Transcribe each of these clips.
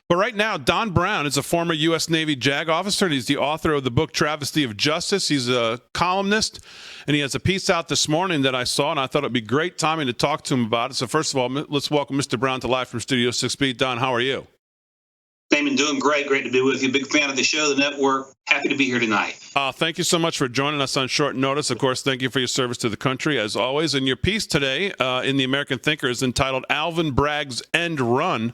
But right now, Don Brown is a former U.S. Navy JAG officer, and he's the author of the book Travesty of Justice. He's a columnist, and he has a piece out this morning that I saw, and I thought it would be great timing to talk to him about it. So first of all, let's welcome Mr. Brown to Live from Studio 6B. Don, how are you? Damon, doing great. Great to be with you. Big fan of the show, the network. Happy to be here tonight. Thank you so much for joining us on short notice. Of course, thank you for your service to the country, as always. And your piece today in the American Thinker is entitled Alvin Bragg's End Run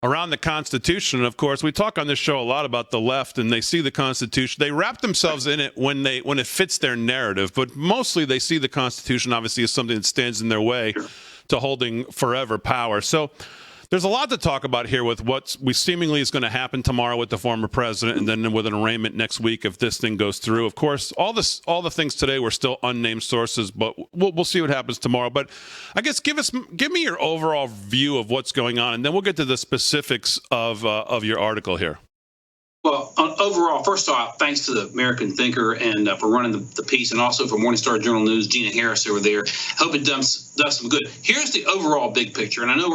Around the Constitution. And of course, we talk on this show a lot about the left, and they see the Constitution. They wrap themselves in it when it fits their narrative, but mostly they see the Constitution, obviously, as something that stands in their way to holding forever power. So there's a lot to talk about here with what we seemingly is going to happen tomorrow with the former president, and then with an arraignment next week if this thing goes through. Of course, all the things today were still unnamed sources, but we'll see what happens tomorrow. But I guess give me your overall view of what's going on, and then we'll get to the specifics of your article here. Well, overall, first off, thanks to the American Thinker and for running the piece, and also for Morningstar Journal News, Gina Harris over there. Hope it does some good. Here's the overall big picture, and I know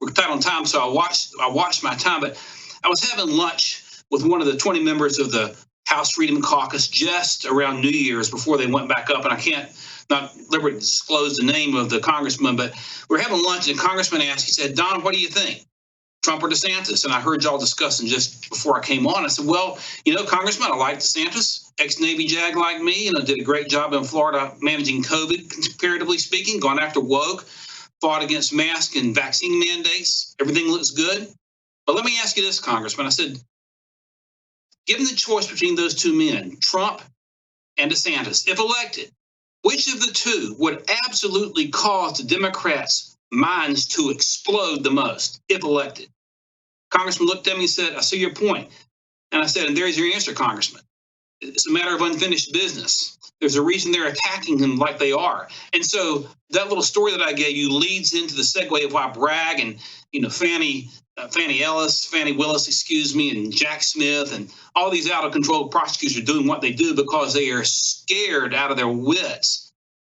we're tight on time, so I watched my time, but I was having lunch with one of the 20 members of the House Freedom Caucus just around New Year's before they went back up, and I can't not liberally disclose the name of the congressman, but we're having lunch, and the congressman asked, he said, Don, what do you think, Trump or DeSantis? And I heard y'all discussing just before I came on. I said, well, Congressman, I like DeSantis, ex-Navy JAG like me, did a great job in Florida managing COVID, comparatively speaking, going after woke, fought against mask and vaccine mandates. Everything looks good. But let me ask you this, Congressman. I said, given the choice between those two men, Trump and DeSantis, if elected, which of the two would absolutely cause the Democrats' minds to explode the most, if elected? Congressman looked at me and said, I see your point. And I said, and there's your answer, Congressman. It's a matter of unfinished business. There's a reason they're attacking him like they are. And so that little story that I gave you leads into the segue of why Bragg and, Fannie Willis, and Jack Smith and all these out-of-control prosecutors are doing what they do because they are scared out of their wits.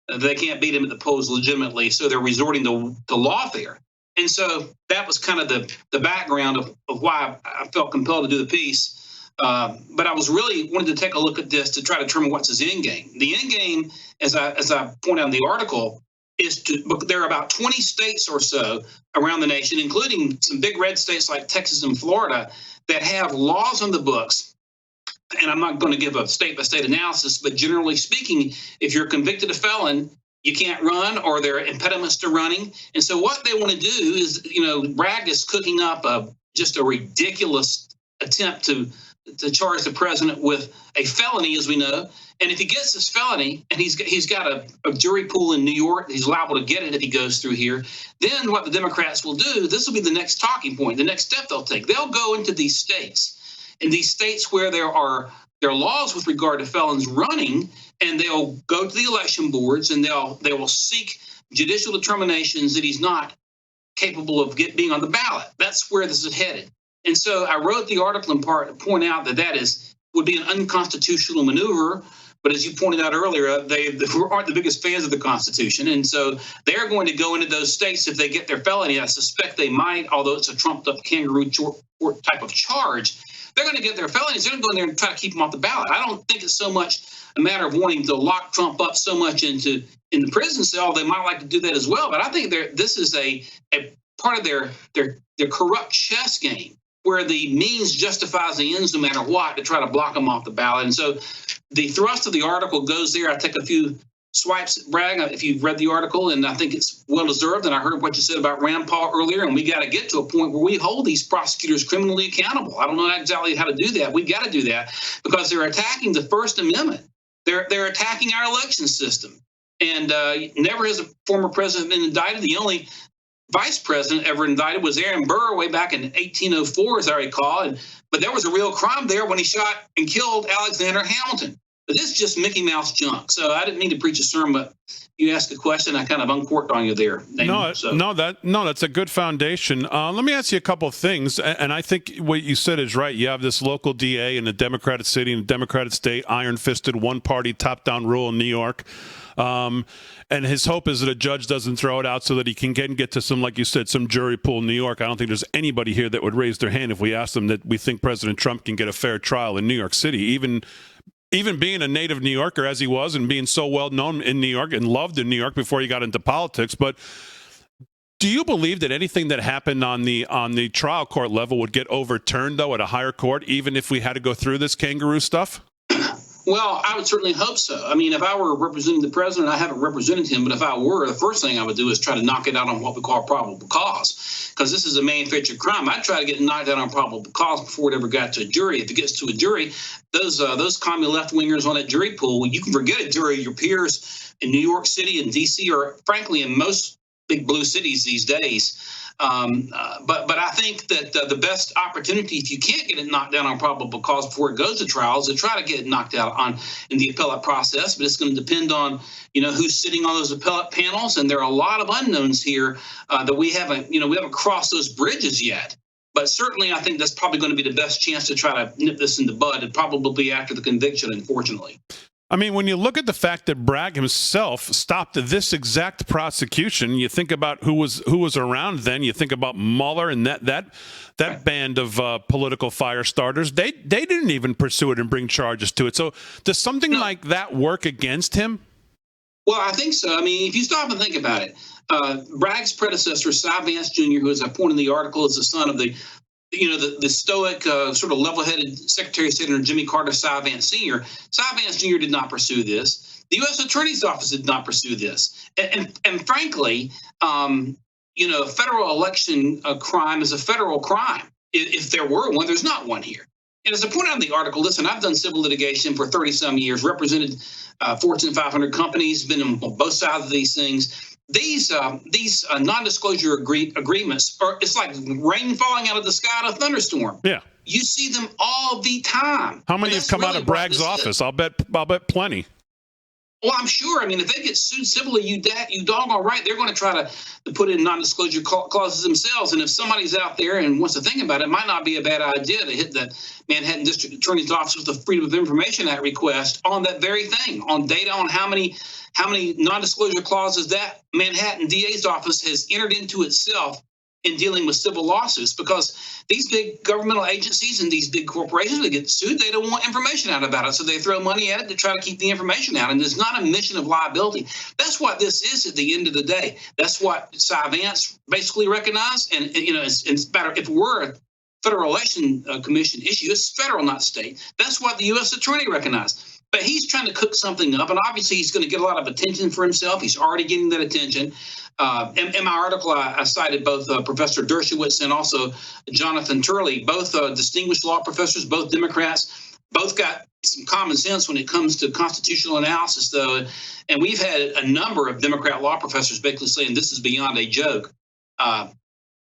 They can't beat them at the polls legitimately, so they're resorting to lawfare. And so that was kind of the background of why I felt compelled to do the piece. But I was really wanted to take a look at this to try to determine what's his end game. The end game, as I point out in the article, is there are about 20 states or so around the nation, including some big red states like Texas and Florida, that have laws on the books. And I'm not going to give a state-by-state analysis, but generally speaking, if you're convicted a felon, you can't run, or there are impediments to running. And so what they want to do is, Bragg is cooking up just a ridiculous attempt to charge the president with a felony, as we know. And if he gets this felony, and he's got a jury pool in New York, he's liable to get it if he goes through here, then what the Democrats will do, this will be the next talking point, the next step they'll take. They'll go into these states, where there are laws with regard to felons running, and they'll go to the election boards, and they will seek judicial determinations that he's not capable of being on the ballot. That's where this is headed. And so I wrote the article in part to point out that would be an unconstitutional maneuver. But as you pointed out earlier, they aren't the biggest fans of the Constitution. And so they're going to go into those states if they get their felony. I suspect they might, although it's a trumped-up kangaroo court type of charge. They're going to get their felonies. They're going to go in there and try to keep them off the ballot. I don't think it's so much a matter of wanting to lock Trump up so much in the prison cell. They might like to do that as well. But I think this is a part of their corrupt chess game, where the means justifies the ends no matter what, to try to block them off the ballot. And so the thrust of the article goes there. I take a few swipes at Bragg, if you've read the article, and I think it's well-deserved. And I heard what you said about Rand Paul earlier, and we got to get to a point where we hold these prosecutors criminally accountable. I don't know exactly how to do that. We got to do that because they're attacking the First Amendment. They're attacking our election system. And never has a former president been indicted. The only vice president ever indicted was Aaron Burr way back in 1804, as I recall. But there was a real crime there when he shot and killed Alexander Hamilton. But this is just Mickey Mouse junk. So I didn't mean to preach a sermon, but you asked a question, I kind of uncorked on you there, Damon. That's a good foundation. Let me ask you a couple of things, and I think what you said is right. You have this local DA in a Democratic city, in a Democratic state, iron-fisted, one-party, top-down rule in New York. And his hope is that a judge doesn't throw it out so that he can get to some, like you said, some jury pool in New York. I don't think there's anybody here that would raise their hand if we asked them that we think President Trump can get a fair trial in New York City, even being a native New Yorker as he was and being so well known in New York and loved in New York before he got into politics. But do you believe that anything that happened on the trial court level would get overturned, though, at a higher court, even if we had to go through this kangaroo stuff? Well, I would certainly hope so. I mean, if I were representing the president, I haven't represented him, but if I were, the first thing I would do is try to knock it out on what we call probable cause, because this is a manufactured crime. I'd try to get it knocked out on probable cause before it ever got to a jury. If it gets to a jury, those commie left-wingers on that jury pool, you can forget a jury. Your peers in New York City and D.C. or, frankly, in most big blue cities these days. But I think that the best opportunity, if you can't get it knocked down on probable cause before it goes to trial, is to try to get it knocked out in the appellate process. But it's going to depend on who's sitting on those appellate panels, and there are a lot of unknowns here that we haven't crossed those bridges yet. But certainly, I think that's probably going to be the best chance to try to nip this in the bud, and probably after the conviction, unfortunately. I mean, when you look at the fact that Bragg himself stopped this exact prosecution, you think about who was around then. You think about Mueller and that band of political fire starters. They didn't even pursue it and bring charges to it. So does something like that work against him? Well, I think so. I mean, if you stop and think about it, Bragg's predecessor, Cy Vance Jr., who, as I point in the article, is the son of the stoic, sort of level-headed Secretary of State under Jimmy Carter, Cy Vance Sr. Cy Vance Jr. did not pursue this. The U.S. Attorney's Office did not pursue this. And frankly, federal election crime is a federal crime. If there were one, there's not one here. And as I point out in the article, listen, I've done civil litigation for 30-some years, represented Fortune 500 companies, been on both sides of these things. These non-disclosure agreements it's like rain falling out of the sky in a thunderstorm. Yeah, you see them all the time. How many have come out of Bragg's office? I'll bet plenty. Well, I'm sure. I mean, if they get sued civilly, you doggone right, they're going to try to put in non-disclosure clauses themselves. And if somebody's out there and wants to think about it, it might not be a bad idea to hit the Manhattan District Attorney's Office with a Freedom of Information Act request on that very thing, on data on how many non-disclosure clauses that Manhattan DA's office has entered into itself in dealing with civil lawsuits, because these big governmental agencies and these big corporations that get sued, they don't want information out about it. So they throw money at it to try to keep the information out. And it's not a mission of liability. That's what this is at the end of the day. That's what Cy Vance basically recognized. And it's better if we're a Federal Election Commission issue, it's federal, not state. That's what the U.S. Attorney recognized. But he's trying to cook something up, and obviously he's going to get a lot of attention for himself. He's already getting that attention. In my article, I cited both Professor Dershowitz and also Jonathan Turley, both distinguished law professors, both Democrats, both got some common sense when it comes to constitutional analysis, though. And we've had a number of Democrat law professors basically saying this is beyond a joke.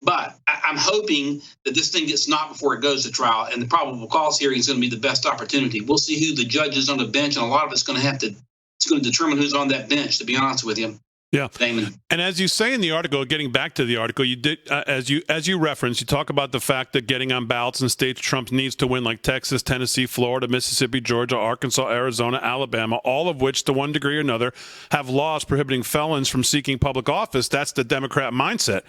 But I'm hoping that this thing gets knocked before it goes to trial, and the probable cause hearing is going to be the best opportunity. We'll see who the judge is on the bench, and a lot of it's going to determine who's on that bench, to be honest with you. Yeah. Damon. And as you say in the article, getting back to the article, you did as you referenced, you talk about the fact that getting on ballots in states Trump needs to win, like Texas, Tennessee, Florida, Mississippi, Georgia, Arkansas, Arizona, Alabama, all of which, to one degree or another, have laws prohibiting felons from seeking public office. That's the Democrat mindset.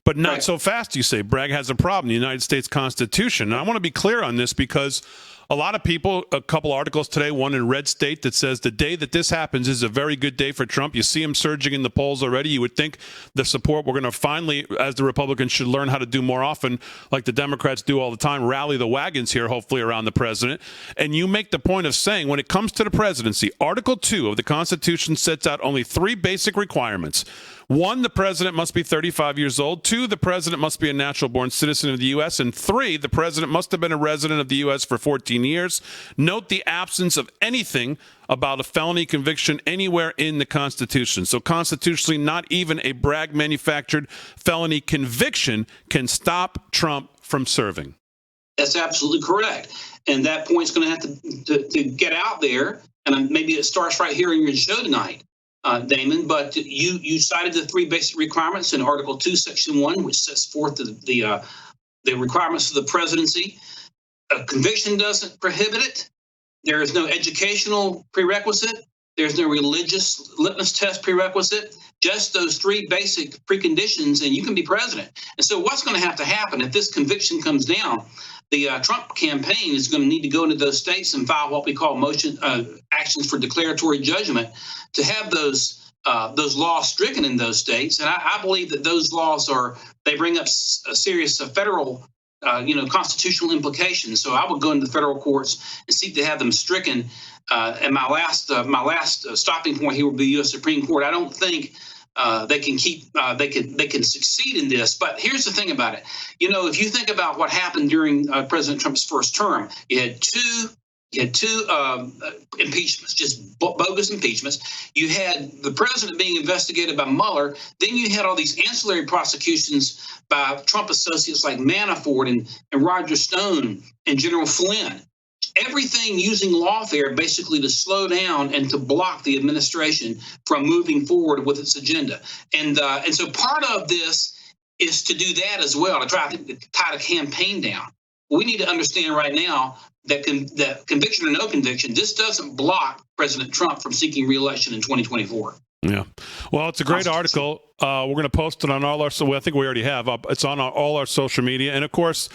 But not so fast, you say. Bragg has a problem, the United States Constitution. And I want to be clear on this because a lot of people, a couple articles today, one in Red State that says the day that this happens is a very good day for Trump. You see him surging in the polls already. You would think the support we're going to finally, as the Republicans should learn how to do more often, like the Democrats do all the time, rally the wagons here, hopefully, around the president. And you make the point of saying when it comes to the presidency, Article 2 of the Constitution sets out only 3 basic requirements. 1, the president must be 35 years old. 2, the president must be a natural-born citizen of the U.S. And 3, the president must have been a resident of the U.S. for 14 years. Note the absence of anything about a felony conviction anywhere in the Constitution. So constitutionally, not even a Bragg-manufactured felony conviction can stop Trump from serving. That's absolutely correct. And that point's going to have to get out there. and maybe it starts right here in your show tonight, Damon, but you cited the three basic requirements in Article 2, Section 1, which sets forth the requirements of the presidency. A conviction doesn't prohibit it. There is no educational prerequisite. There's no religious litmus test prerequisite. Just those three basic preconditions, and you can be president. And so what's going to happen if this conviction comes down? The Trump campaign is going to need to go into those states and file what we call actions for declaratory judgment to have those laws stricken in those states. And I believe that those laws they bring up a serious federal constitutional implications. So I would go into the federal courts and seek to have them stricken. And my last stopping point here will be the U.S. Supreme Court. I don't think they can succeed in this. But here's the thing about it. If you think about what happened during President Trump's first term, you had two impeachments, just bogus impeachments. You had the president being investigated by Mueller. Then you had all these ancillary prosecutions by Trump associates like Manafort and Roger Stone and General Flynn. Everything using lawfare basically to slow down and to block the administration from moving forward with its agenda. And so part of this is to do that as well, to try to tie the campaign down. We need to understand right now that conviction or no conviction, this doesn't block President Trump from seeking re-election in 2024. Yeah. Well, it's a great article. We're going to post it on all our, I think we already have, it's on all our social media. And of course,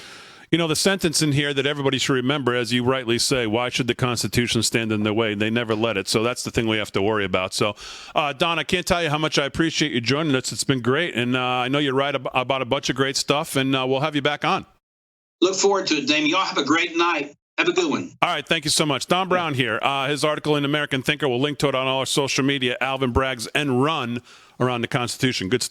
the sentence in here that everybody should remember, as you rightly say, why should the Constitution stand in their way? They never let it. So that's the thing we have to worry about. So, Don, I can't tell you how much I appreciate you joining us. It's been great. And I know you're right about a bunch of great stuff, and we'll have you back on. Look forward to it, Damien. Y'all have a great night. Have a good one. All right. Thank you so much. Don Brown here. His article in American Thinker, we'll link to it on all our social media, Alvin Bragg's End Run Around the Constitution. Good stuff.